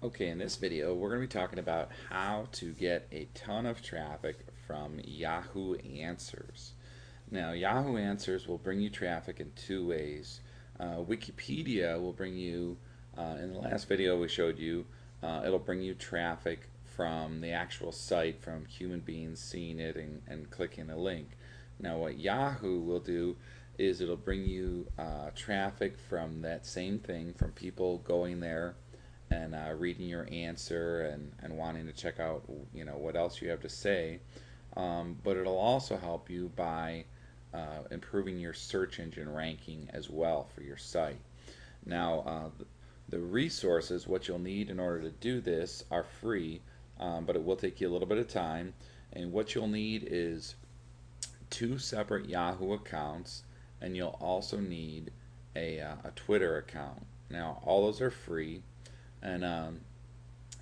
Okay, in this video, we're going to be talking about how to get a ton of traffic from Yahoo Answers. Now, Yahoo Answers will bring you traffic in two ways. Wikipedia will bring you, in the last video we showed you, it'll bring you traffic from the actual site, from human beings seeing it and clicking a link. Now, what Yahoo will do is it'll bring you traffic from that same thing, from people going there and reading your answer and wanting to check out what else you have to say. But it'll also help you by improving your search engine ranking as well for your site. Now, the resources, what you'll need in order to do this, are free, but it will take you a little bit of time. And what you'll need is two separate Yahoo accounts, and you'll also need a Twitter account. Now, all those are free, and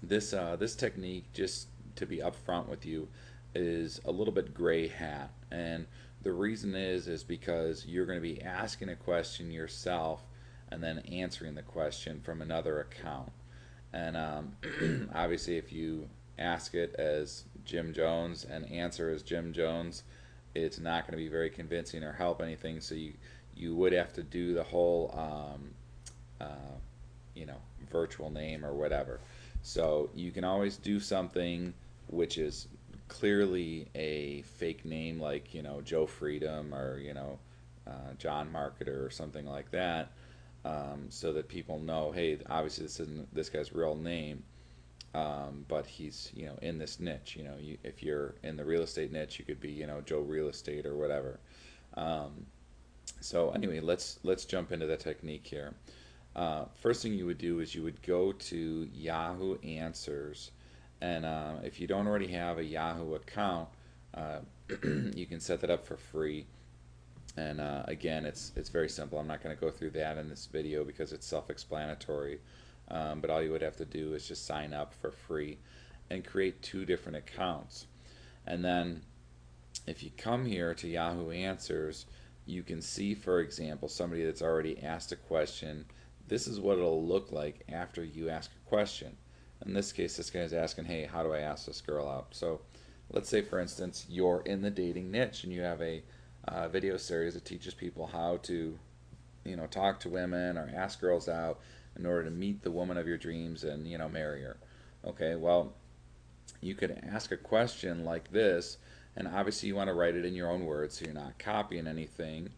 this technique, just to be upfront with you, is a little bit gray hat. And the reason is because you're going to be asking a question yourself and then answering the question from another account. And obviously, if you ask it as Jim Jones and answer as Jim Jones, it's not going to be very convincing or help anything. So you would have to do the whole virtual name or whatever. So you can always do something which is clearly a fake name, like Joe Freedom or John Marketer or something like that, so that people know, hey, obviously this isn't this guy's real name, but he's in this niche. If you're in the real estate niche, you could be Joe Real Estate or whatever. So anyway, let's jump into the technique here. First thing you would do is you would go to Yahoo Answers, and if you don't already have a Yahoo account, you can set that up for free. And again, it's very simple. I'm not going to go through that in this video because it's self-explanatory. But all you would have to do is just sign up for free and create two different accounts. And then if you come here to Yahoo Answers, you can see, for example, somebody that's already asked a question. This is what it'll look like after you ask a question. In this case, this guy's asking, hey, how do I ask this girl out? So let's say, for instance, you're in the dating niche and you have a video series that teaches people how to talk to women or ask girls out in order to meet the woman of your dreams and marry her. Okay, well, you could ask a question like this, and obviously you want to write it in your own words so you're not copying anything.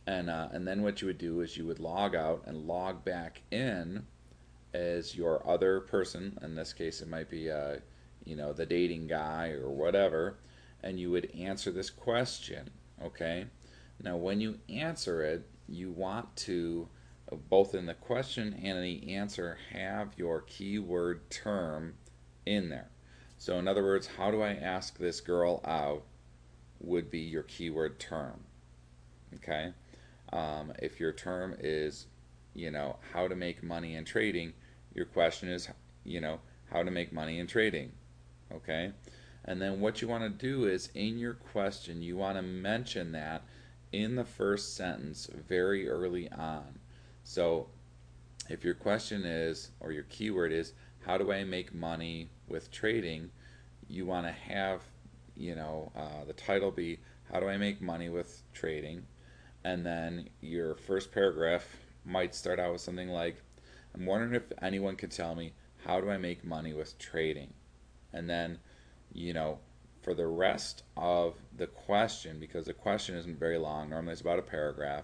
And then what you would do is you would log out and log back in as your other person. In this case, it might be the dating guy or whatever, and you would answer this question. Okay, now when you answer it, you want to, both in the question and in the answer, have your keyword term in there. So in other words, how do I ask this girl out would be your keyword term. Okay, if your term is how to make money in trading, your question is how to make money in trading. Okay, and then what you want to do is, in your question, you want to mention that in the first sentence very early on. So if your question is, or your keyword is, how do I make money with trading, you want to have the title be, how do I make money with trading? And then your first paragraph might start out with something like, I'm wondering if anyone could tell me, how do I make money with trading? And then for the rest of the question, because the question isn't very long, normally it's about a paragraph,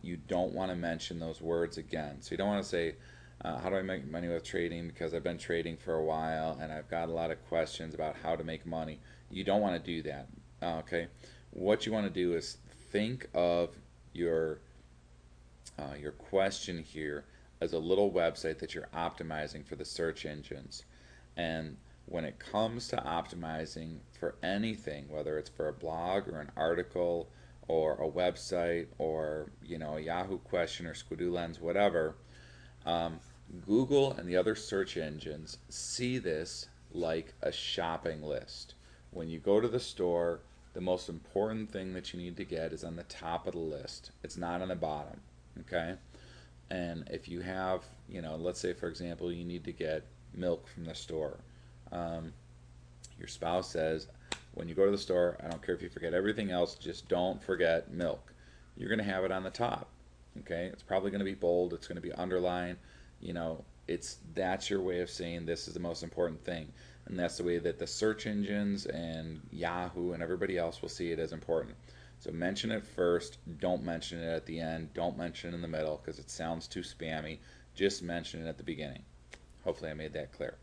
you don't want to mention those words again. So you don't want to say, how do I make money with trading, because I've been trading for a while and I've got a lot of questions about how to make money. You don't want to do that. Okay, what you want to do is think of your question here as a little website that you're optimizing for the search engines. And when it comes to optimizing for anything, whether it's for a blog or an article or a website or a Yahoo question or Squidoo Lens, whatever, Google and the other search engines see this like a shopping list. When you go to the store, the most important thing that you need to get is on the top of the list. It's not on the bottom. Okay, and if you have let's say, for example, you need to get milk from the store. Um, your spouse says, when you go to the store, I don't care if you forget everything else, just don't forget milk. You're going to have it on the top. Okay, it's probably going to be bold, it's going to be underlined. You know, that's your way of saying this is the most important thing. And that's the way that the search engines and Yahoo and everybody else will see it as important. So mention it first, don't mention it at the end, don't mention it in the middle because it sounds too spammy. Just mention it at the beginning. Hopefully I made that clear.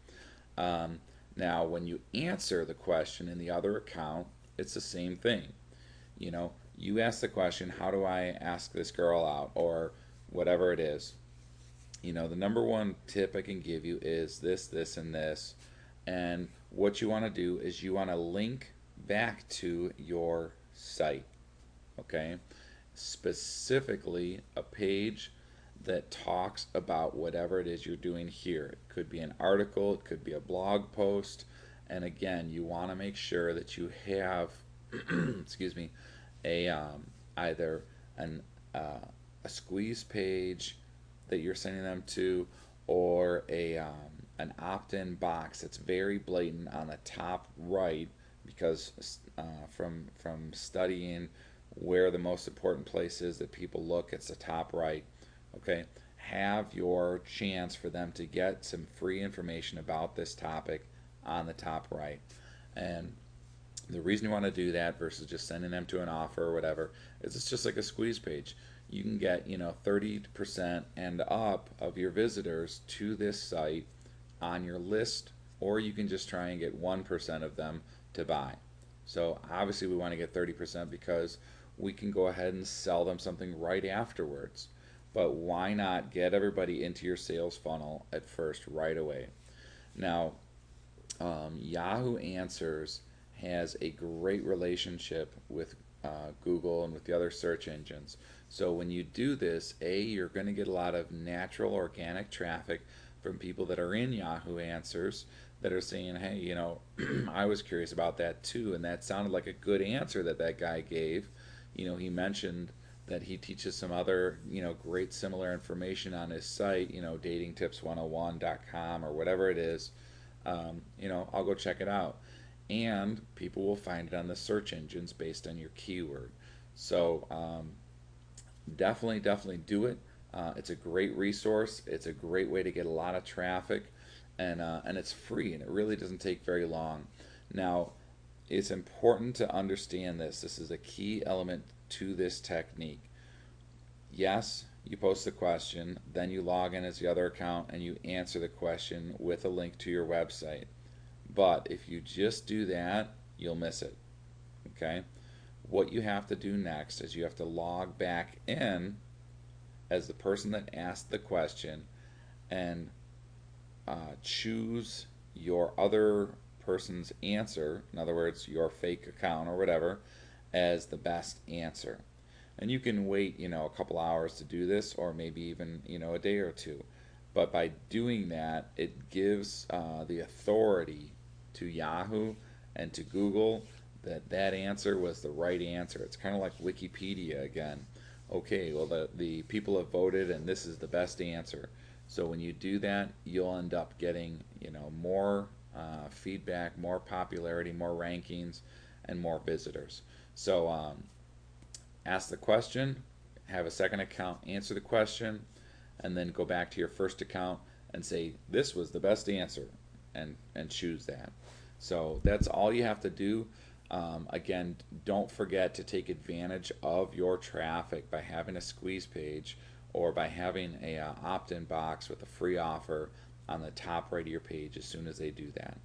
Um, Now, when you answer the question in the other account, it's the same thing. You know, you ask the question, how do I ask this girl out, or whatever it is. You know, the number one tip I can give you is this, this, and this. And what you want to do is you want to link back to your site, okay? Specifically, a page that talks about whatever it is you're doing here. It could be an article, it could be a blog post, and again, you want to make sure that you have, excuse me, a either an a squeeze page that you're sending them to, or a an opt-in box that's very blatant on the top right, because from studying where the most important place is that people look, it's the top right. Okay, have your chance for them to get some free information about this topic on the top right. And the reason you want to do that versus just sending them to an offer or whatever is it's just like a squeeze page. You can get, 30% and up of your visitors to this site on your list, or you can just try and get 1% of them to buy. So obviously we want to get 30% because we can go ahead and sell them something right afterwards. But why not get everybody into your sales funnel at first right away? Now, Yahoo Answers has a great relationship with Google and with the other search engines. So when you do this, you're going to get a lot of natural organic traffic from people that are in Yahoo Answers that are saying, hey, I was curious about that too, and that sounded like a good answer that guy gave. He mentioned that he teaches some other, great similar information on his site, datingtips101.com or whatever it is. I'll go check it out. And people will find it on the search engines based on your keyword. So definitely do it. It's a great resource. It's a great way to get a lot of traffic, and it's free, and it really doesn't take very long. Now, it's important to understand this. This is a key element to this technique. Yes, you post the question, then you log in as the other account and you answer the question with a link to your website. But if you just do that, you'll miss it. Okay? What you have to do next is you have to log back in as the person that asked the question and choose your other person's answer, in other words, your fake account or whatever, as the best answer. And you can wait, a couple hours to do this, or maybe even, a day or two. But by doing that, it gives the authority to Yahoo and to Google that answer was the right answer. It's kind of like Wikipedia again. Okay, well, the people have voted, and this is the best answer. So when you do that, you'll end up getting, more feedback, more popularity, more rankings, and more visitors. So ask the question, have a second account answer the question, and then go back to your first account and say, this was the best answer, and choose that. So that's all you have to do. Again, don't forget to take advantage of your traffic by having a squeeze page or by having a opt-in box with a free offer on the top right of your page as soon as they do that.